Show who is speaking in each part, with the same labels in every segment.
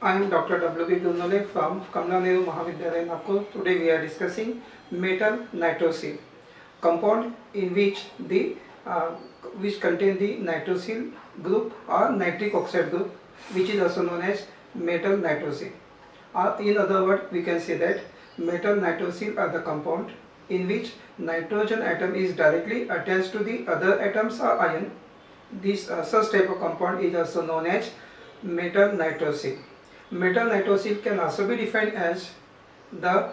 Speaker 1: I am Dr. W. B. Gurnole from Kamla Nehru Mahavidyalaya, Nagpur. Today we are discussing metal nitrosyl, compound in which which contain the nitrosyl group or nitric oxide group, which is also known as metal nitrosyl. In other words, we can say that metal nitrosyl are the compound in which nitrogen atom is directly attached to the other atoms or ion. This such type of compound is also known as metal nitrosyl. Metal nitrosyl can also be defined as the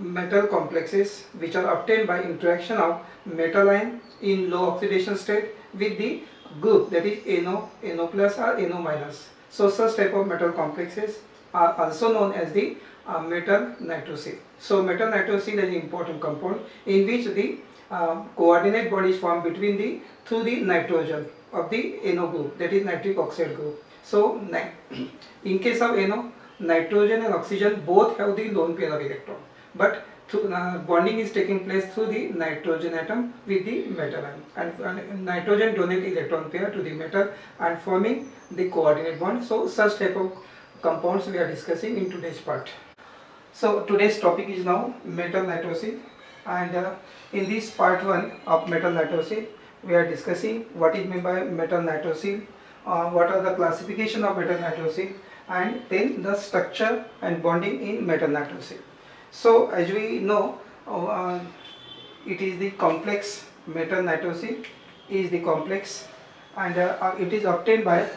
Speaker 1: metal complexes which are obtained by interaction of metal ion in low oxidation state with the group, that is NO plus or NO minus. So such type of metal complexes are also known as the metal nitrosyl. So metal nitrosyl is an important compound in which the coordinate bond is formed through the nitrogen of the NO group, that is nitric oxide group. So in case of NO, nitrogen and oxygen both have the lone pair of electron, but bonding is taking place through the nitrogen atom with the metal ion, and nitrogen donate electron pair to the metal and forming the coordinate bond. So such type of compounds we are discussing in today's part. So today's topic is now metal nitrosyl, and in this part 1 of metal nitrosyl we are discussing what is meant by metal nitrosyl, what are the classification of metal nitrosyl, and then the structure and bonding in metal nitrosyl. So as we know, it is the complex, metal nitrosyl is the complex, and it is obtained by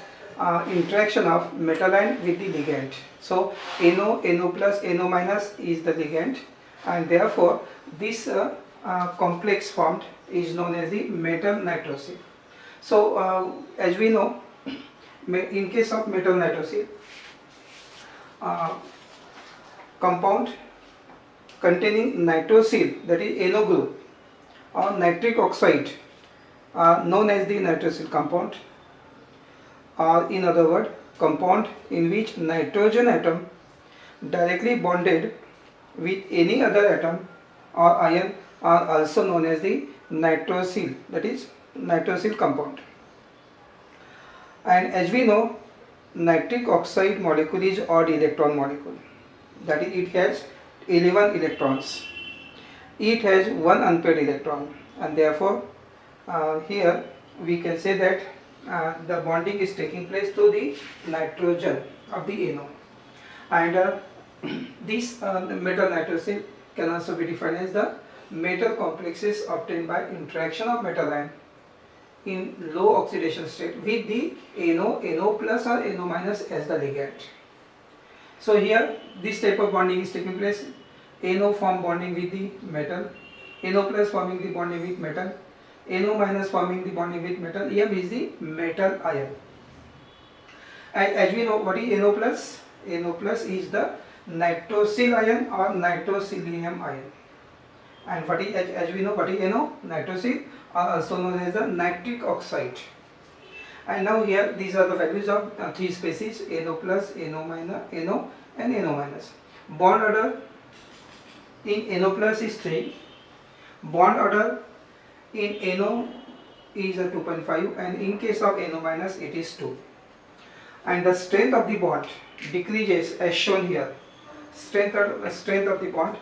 Speaker 1: interaction of metal ion with the ligand. So NO plus, NO minus is the ligand, and therefore this complex formed is known as the metal nitrosyl. So as we know, in case of metal nitrosyl, compound containing nitrosyl, that is NO group, or nitric oxide, known as the nitrosyl compound, or in other words, compound in which nitrogen atom directly bonded with any other atom or ion are also known as the nitrosyl, that is nitrosyl compound. And as we know, nitric oxide molecule is odd electron molecule, that is it has 11 electrons. It has one unpaired electron, and therefore here we can say that the bonding is taking place through the nitrogen of the NO, and this metal nitrosyl can also be defined as the metal complexes obtained by interaction of metal ion in low oxidation state with the NO plus or NO minus as the ligand. So here this type of bonding is taking place. NO form bonding with the metal, NO plus forming the bonding with metal, NO minus forming the bonding with metal. M is the metal ion. And as we know, what is NO plus? NO plus is the nitrosyl ion or nitrosylium ion. And what is, as we know, what is NO? Nitrosyl, also known as the nitric oxide. And now here these are the values of three species: NO plus, NO minus, NO and NO minus. Bond order in NO plus is 3. Bond order in NO is a 2.5, and in case of NO minus it is 2. And the strength of the bond decreases as shown here. Strength of the bond,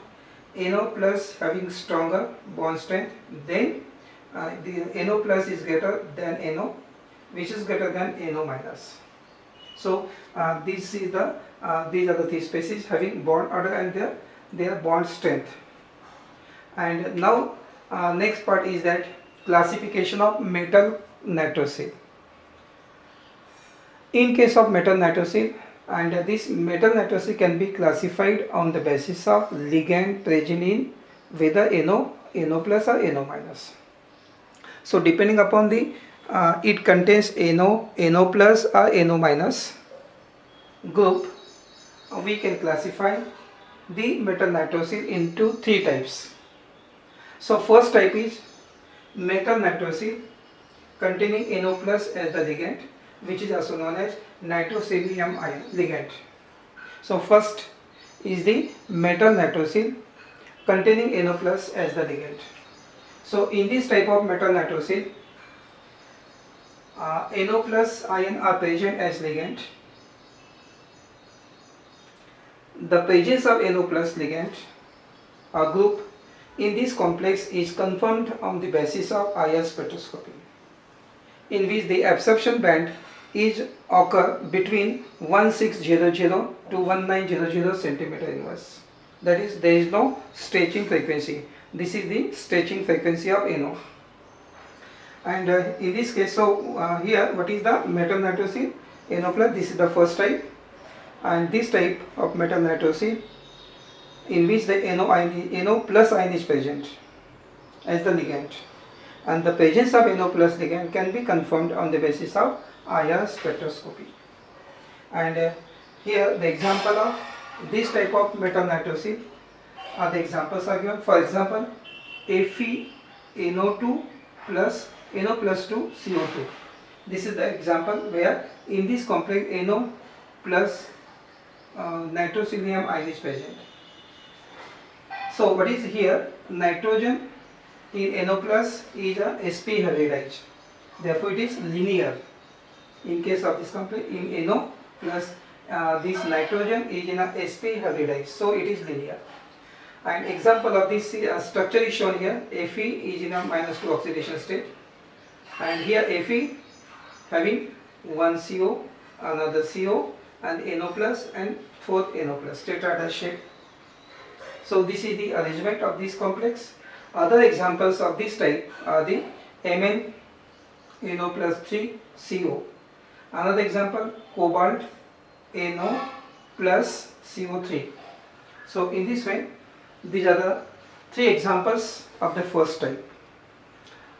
Speaker 1: NO plus having stronger bond strength, then the NO plus is greater than NO, which is greater than NO minus. So these are the three species having bond order and their bond strength. And now next part is that classification of metal nitrosyl. In case of metal nitrosyl, and this metal nitrosyl can be classified on the basis of ligand present in whether NO plus or NO minus. So depending upon the it contains NO plus or NO minus group, we can classify the metal nitrosyl into 3 types. So first type is metal nitrosyl containing NO plus as the ligand, which is also known as nitrosylium ion ligand. So first is the metal nitrosyl containing NO plus as the ligand. So in this type of metal nitrosyl, NO plus ion are present as ligand, the presence of NO plus ligand or group in this complex is confirmed on the basis of IR spectroscopy, in which the absorption band is occur between 1600 to 1900 centimeter inverse. That is, there is no stretching frequency. This is the stretching frequency of NO. And in this case, here what is the metal nitrosil NO plus? This is the first type, and this type of metal nitrosil in which the NO plus ion is present as the ligand, and the presence of NO plus ligand can be confirmed on the basis of IR spectroscopy. And here the example of this type of metal nitrosil are the examples are given. For example, FeNO2 plus NO plus 2 CO2. This is the example where in this complex NO plus nitrosilium ion is present. So what is here? Nitrogen in NO plus is a sp hybridized. Therefore, it is linear. In case of this complex, in NO plus this nitrogen is in a sp hybridized, so it is linear. And example of this structure is shown here. Fe is in a -2 oxidation state, and here Fe having one CO, another CO, and NO plus, and fourth NO plus, tetrahedral shape. So this is the arrangement of this complex. Other examples of this type are the Mn NO plus 3 CO. Another example, cobalt NO plus CO3. So in this way, these are the three examples of the first type.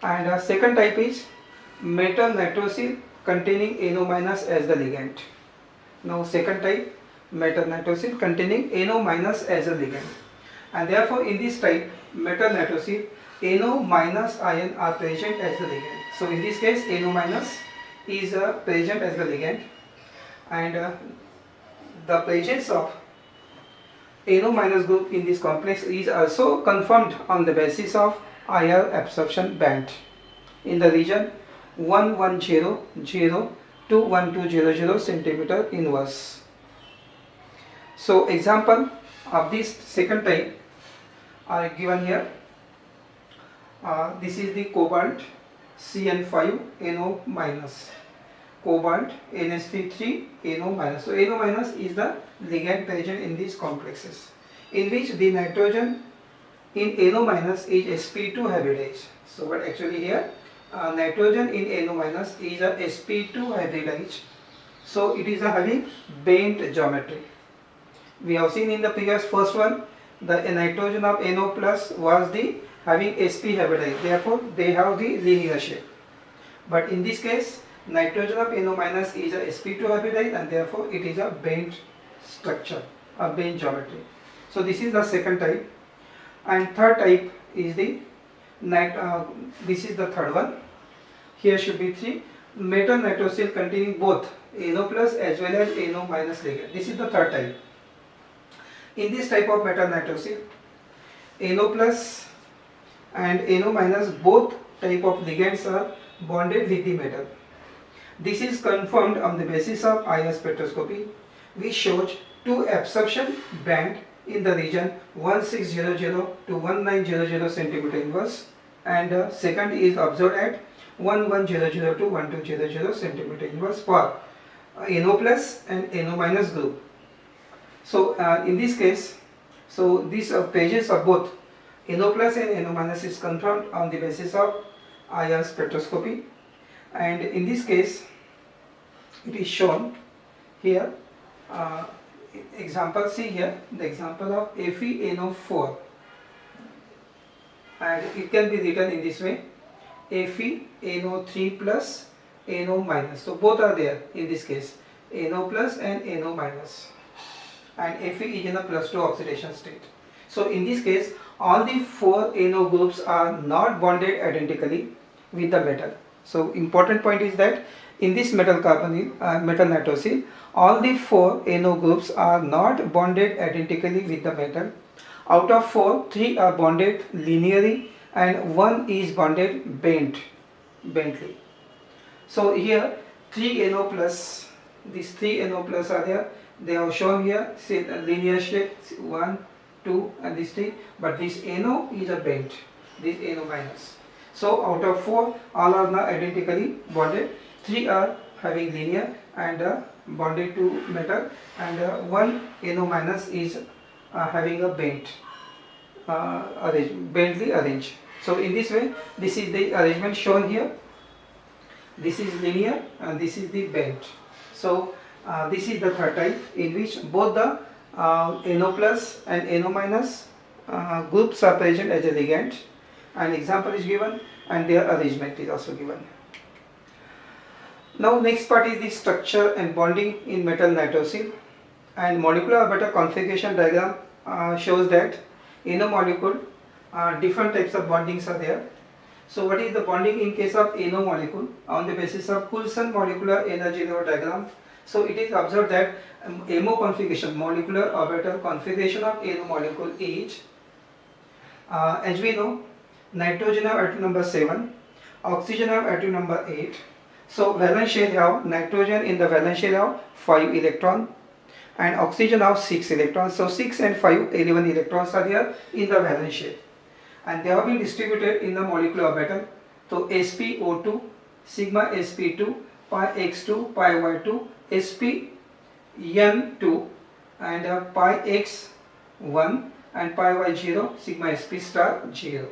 Speaker 1: And second type is metal nitrosil containing NO minus as the ligand. Now second type, metal nitrosil containing NO minus as a ligand, and therefore in this type metal nitrosil NO minus ion are present as the ligand. So in this case NO minus is present as the ligand, and the presence of NO minus group in this complex is also confirmed on the basis of IR absorption band in the region 1100 to 1200 centimeter inverse. So example of this second type are given here. This is the cobalt CN5 NO minus, cobalt NH3 NO minus. So NO minus is the ligand present in these complexes, in which the nitrogen in NO minus is sp2 hybridized. So but actually here nitrogen in NO minus is a sp2 hybridized, so it is a having bent geometry. We have seen in the previous first one, the nitrogen of NO plus was the having sp hybridized, therefore they have the linear shape. But in this case, nitrogen of NO minus is a sp2 hybridized, and therefore it is a bent structure, a bent geometry. So this is the second type. And third type is the this is the third one. Here should be three. Metal nitrosil containing both NO plus as well as NO minus ligand. This is the third type. In this type of metal nitrosil, NO plus and NO minus both type of ligands are bonded with the metal. This is confirmed on the basis of IR spectroscopy, which shows two absorption band in the region 1600 to 1900 centimeter inverse, and second is observed at 1100 to 1200 centimeter inverse for NO plus and NO minus group. So in this case, so these pages of both NO plus and NO minus is confirmed on the basis of IR spectroscopy, and in this case it is shown here. Example, see here the example of FeNO4, and it can be written in this way: FeNO3 plus NO minus. So both are there in this case, NO plus and NO minus, and Fe is in a +2 oxidation state. So in this case, all the four NO groups are not bonded identically with the metal. So important point is that in this metal nitrosil, all the four NO groups are not bonded identically with the metal. Out of four, three are bonded linearly and one is bonded bently. So here 3 NO plus, these 3 NO plus are there, they have shown here say linear shape 1, 2 and this 3, but this NO is a bent, this NO minus. So out of 4, all are now identically bonded, 3 are having linear and bonded to metal, and 1 NO minus is having a bent, bently arranged. So in this way, this is the arrangement shown here. This is linear and this is the bent. So this is the third type in which both the NO plus and NO minus groups are present as a ligand. An example is given and their arrangement is also given. Now next part is the structure and bonding in metal nitrosyl, and molecular orbital configuration diagram shows that in a molecule different types of bondings are there. So what is the bonding in case of NO molecule on the basis of Coulson molecular energy level diagram? So it is observed that MO configuration, molecular orbital configuration of NO molecule is, as we know, nitrogen have atom number 7, oxygen have atom number 8. So valence shell have nitrogen in the valence shell have 5 electron and oxygen have 6 electrons. So 6 and 5, 11 electrons are there in the valence shell, and they have been distributed in the molecular orbital. So spo2, sigma sp2, pi x2, pi y2, sp n2 and pi x1 and pi y0, sigma sp star 0.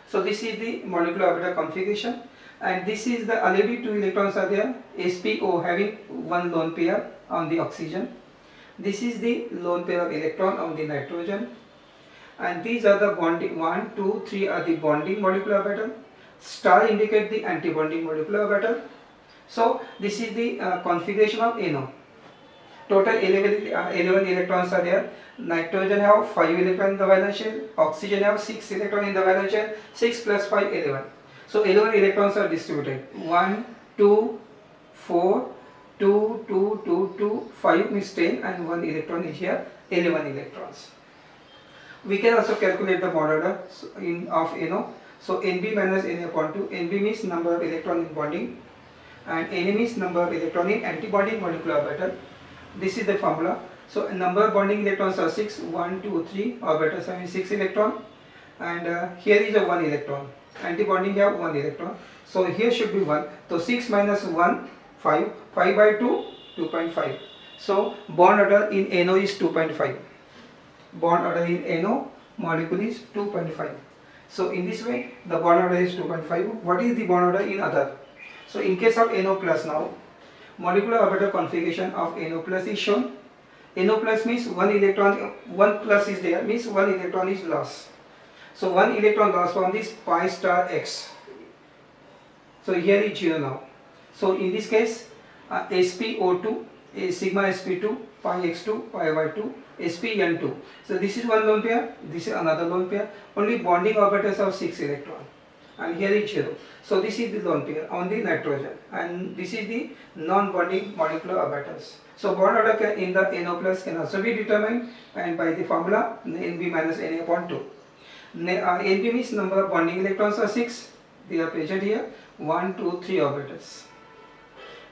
Speaker 1: So this is the molecular orbital configuration, and this is the already 2 electrons are there, spo having 1 lone pair on the oxygen. This is the lone pair of electron on the nitrogen, and these are the bonding 1, 2, 3 are the bonding molecular orbital. Star indicate the anti-bonding molecular orbital. So this is the configuration of NO. Total 11 electrons are there. Nitrogen have 5 electrons in the valence shell, oxygen have 6 electrons in the valence shell, 6 plus 5, 11. So 11 electrons are distributed, 1, 2, 4, 2, 2, 2, 2, 5 means 10 and 1 electron is here, 11 electrons. We can also calculate the bond order of NO. So Nb minus Na upon 2, Nb means number of electron in bonding and Na means number of electron in antibonding molecular orbital. This is the formula. So number of bonding electrons are 6, 1, 2, 3, orbitals having 6 electron, and here is a 1 electron. Antibonding have 1 electron. So here should be 1. So 6 minus 1, 5, 5 by 2, 2.5. So bond order in NO is 2.5. Bond order in NO molecule is 2.5. So in this way the bond order is 2.5. What is the bond order in other? So in case of NO plus now, molecular orbital configuration of NO plus is shown. NO plus means 1 electron, 1 plus is there, means 1 electron is lost. So 1 electron lost from this pi star x. So here is 0 now. So in this case SpO2, sigma sp2, pi x2, pi y2, sp n2. So this is one lone pair, this is another lone pair. Only bonding orbitals have 6 electrons. And here is 0. So this is the lone pair on the nitrogen, and this is the non-bonding molecular orbitals. So bond order in the NO plus can also be determined, and by the formula Nb minus Na upon 2. Nb means number of bonding electrons are 6. They are present here, 1, 2, 3 orbitals.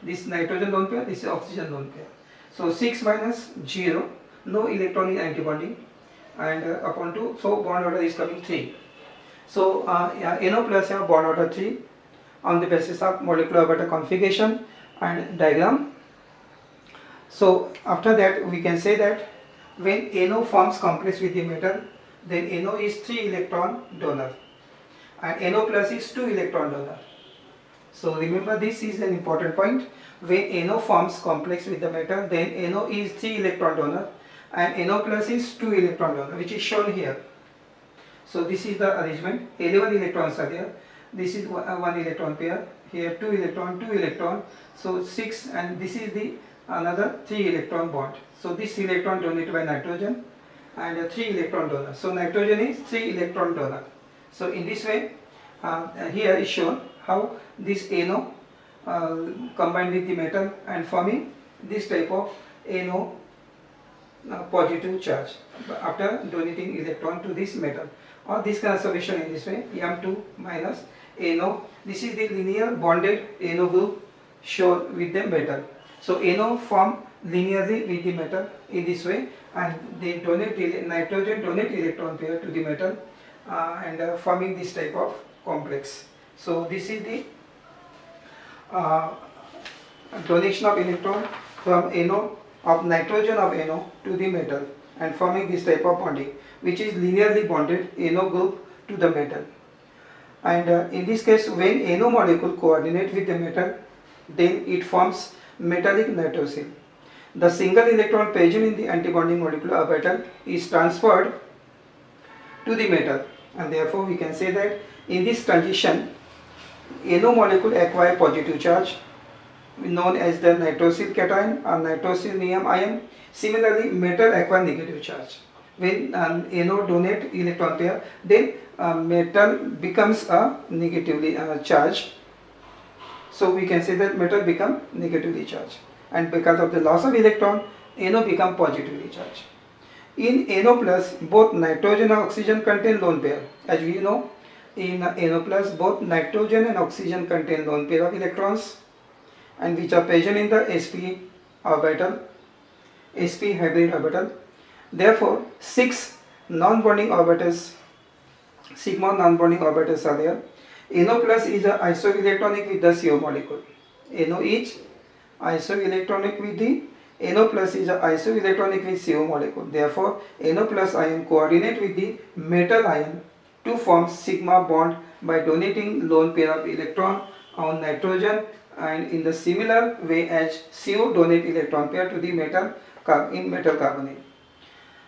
Speaker 1: This nitrogen lone pair, this is oxygen lone pair. So 6 minus 0, no electron in antibonding, and upon 2, so bond order is coming 3. So NO plus have bond order 3 on the basis of molecular orbital configuration and diagram. So after that we can say that when NO forms complex with the metal, then NO is 3 electron donor and NO plus is 2 electron donor. So remember, this is an important point. When NO forms complex with the metal, then NO is 3 electron donor and NO plus is 2 electron donor, which is shown here. So this is the arrangement. 11 electrons are there. This is 1 electron pair. Here 2 electron, 2 electron. So 6, and this is the another 3 electron bond. So this electron donated by nitrogen and a 3 electron donor. So nitrogen is 3 electron donor. So in this way, here is shown how this NO combined with the metal and forming this type of NO positive charge after donating electron to this metal, or this conservation in this way, M2 minus NO. This is the linear bonded NO group shown with the metal. So NO form linearly with the metal in this way, and they donate the nitrogen donate electron pair to the metal and forming this type of complex. So this is the uh, donation of electron from NO of nitrogen of NO to the metal and forming this type of bonding, which is linearly bonded NO group to the metal. And in this case, when NO molecule coordinate with the metal, then it forms metallic nitrosyl. The single electron present in the antibonding molecular orbital is transferred to the metal, and therefore we can say that in this transition NO molecule acquire positive charge known as the nitrosyl cation or nitrosyl ion. Similarly, metal acquire negative charge. When NO donate electron pair, then metal becomes a negatively charged. So we can say that metal become negatively charged, and because of the loss of electron, NO become positively charged. In NO plus, both nitrogen and oxygen contain lone pair. As we know, in NO plus, both nitrogen and oxygen contain lone pair of electrons, and which are present in the sp orbital, sp hybrid orbital. Therefore, 6 non-bonding orbitals, sigma non-bonding orbitals are there. NO plus is isoelectronic with the CO molecule. NO is isoelectronic with the NO plus is isoelectronic with CO molecule. Therefore, NO plus ion coordinate with the metal ion to form sigma bond by donating lone pair of electron on nitrogen, and in the similar way as CO donate electron pair to the metal in metal carbonyl.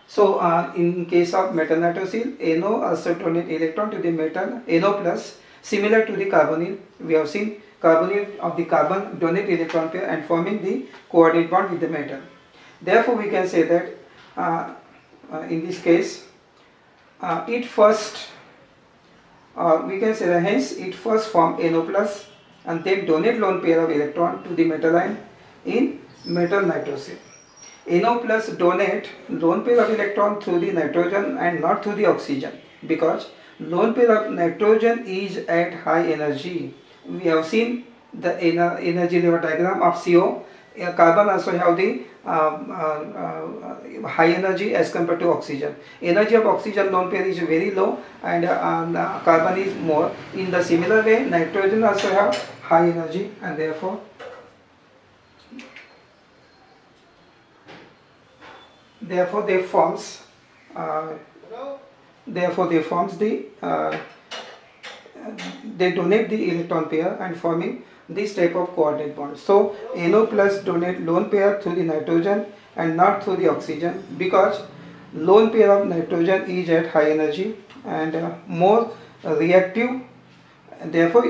Speaker 1: So in case of metal nitrosyl, NO also donate electron to the metal NO plus. Similar to the carbonyl, we have seen carbonyl of the carbon donate electron pair and forming the coordinate bond with the metal. Therefore, we can say that in this case, it first we can say that hence it first form NO plus and then donate lone pair of electron to the metal ion in metal nitrosyl. NO plus donate lone pair of electron through the nitrogen and not through the oxygen, because lone pair of nitrogen is at high energy. We have seen the energy level diagram of CO. Carbon also have the high energy as compared to oxygen. Energy of oxygen lone pair is very low, and carbon is more. In the similar way, nitrogen also have high energy, and therefore they forms they donate the electron pair and forming this type of coordinate bond. So NO plus donate lone pair through the nitrogen and not through the oxygen, because lone pair of nitrogen is at high energy and more reactive, therefore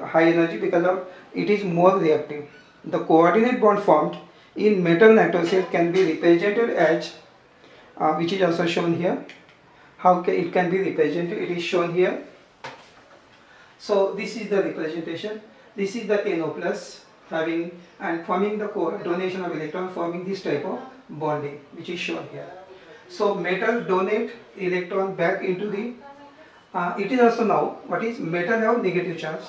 Speaker 1: high energy because of it is more reactive. The coordinate bond formed in metal nitrosyl can be represented as which is also shown here. How it can be represented? It is shown here. So this is the representation. This is the NO plus having and forming the donation of electron, forming this type of bonding, which is shown here. So metal donate electron back into the it is also now what is metal have negative charge,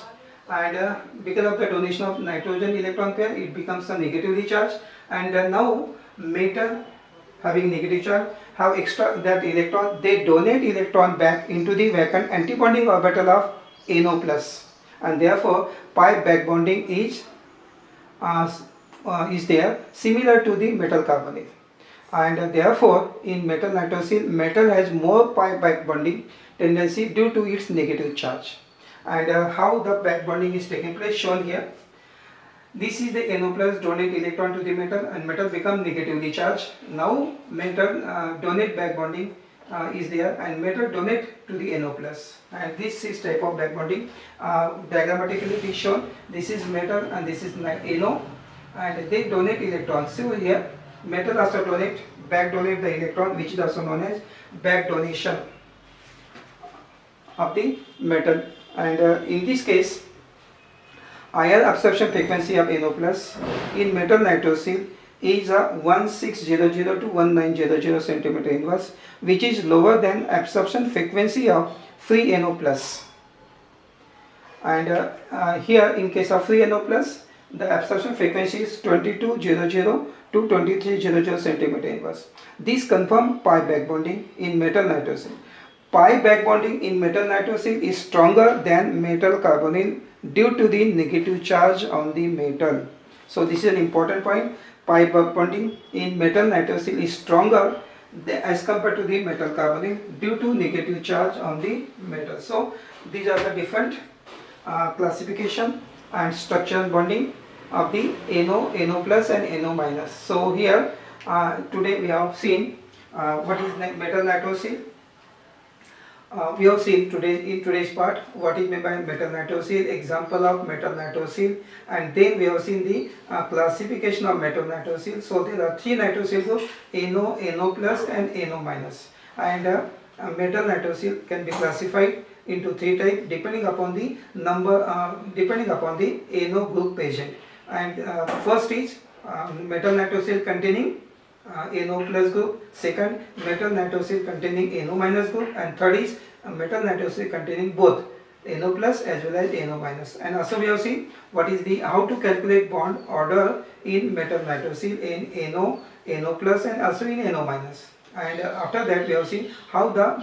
Speaker 1: and because of the donation of nitrogen electron pair, it becomes a negatively charged, and now metal having negative charge have extra that electron, they donate electron back into the vacant antibonding orbital of NO plus, and therefore pi back bonding is there similar to the metal carbonyl, and therefore in metal nitrosyl, metal has more pi back bonding tendency due to its negative charge. And how the back bonding is taking place shown here. This is the NO plus donate electron to the metal, and metal become negatively charged. Now metal donate back bonding is there, and metal donate to the NO plus, and this is type of back bonding. Diagrammatically it is shown. This is metal and this is NO, and they donate electrons. So here metal also donate the electron, which is also known as back donation of the metal. And in this case, ion absorption frequency of NO plus in metal nitrosyl is 1600 to 1900 centimeter inverse, which is lower than absorption frequency of free NO plus. And here in case of free NO plus, The absorption frequency is 2200 to 2300 centimeter inverse. These confirm pi back bonding in metal nitrosyl. Pi back bonding in metal nitrosyl is stronger than metal carbonyl due to the negative charge on the metal. So this is an important point. Pi back bonding in metal nitrosyl is stronger as compared to the metal carbonyl due to negative charge on the metal. So these are the different classification and structural bonding of the NO plus and NO minus. So here today we have seen what is metal nitrosyl. We have seen in today's part what is meant by metal nitrosyl, example of metal nitrosyl, and then we have seen the classification of metal nitrosyl. So there are three nitrosyl groups: NO plus and NO minus, and metal nitrosyl can be classified into three types depending upon the number, depending upon the NO group present. And first is metal nitrosyl containing NO plus group, second metal nitrosyl containing NO minus group, and third is metal nitrosyl containing both NO plus as well as NO minus. And also we have seen what is the how to calculate bond order in metal nitrosyl in NO plus and also in NO minus. And after that we have seen how the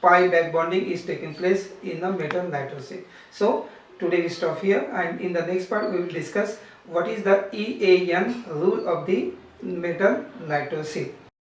Speaker 1: pi back bonding is taking place in the metal nitrosyl. So today we stop here, and in the next part we will discuss what is the EAN rule of the metal nitrosyl.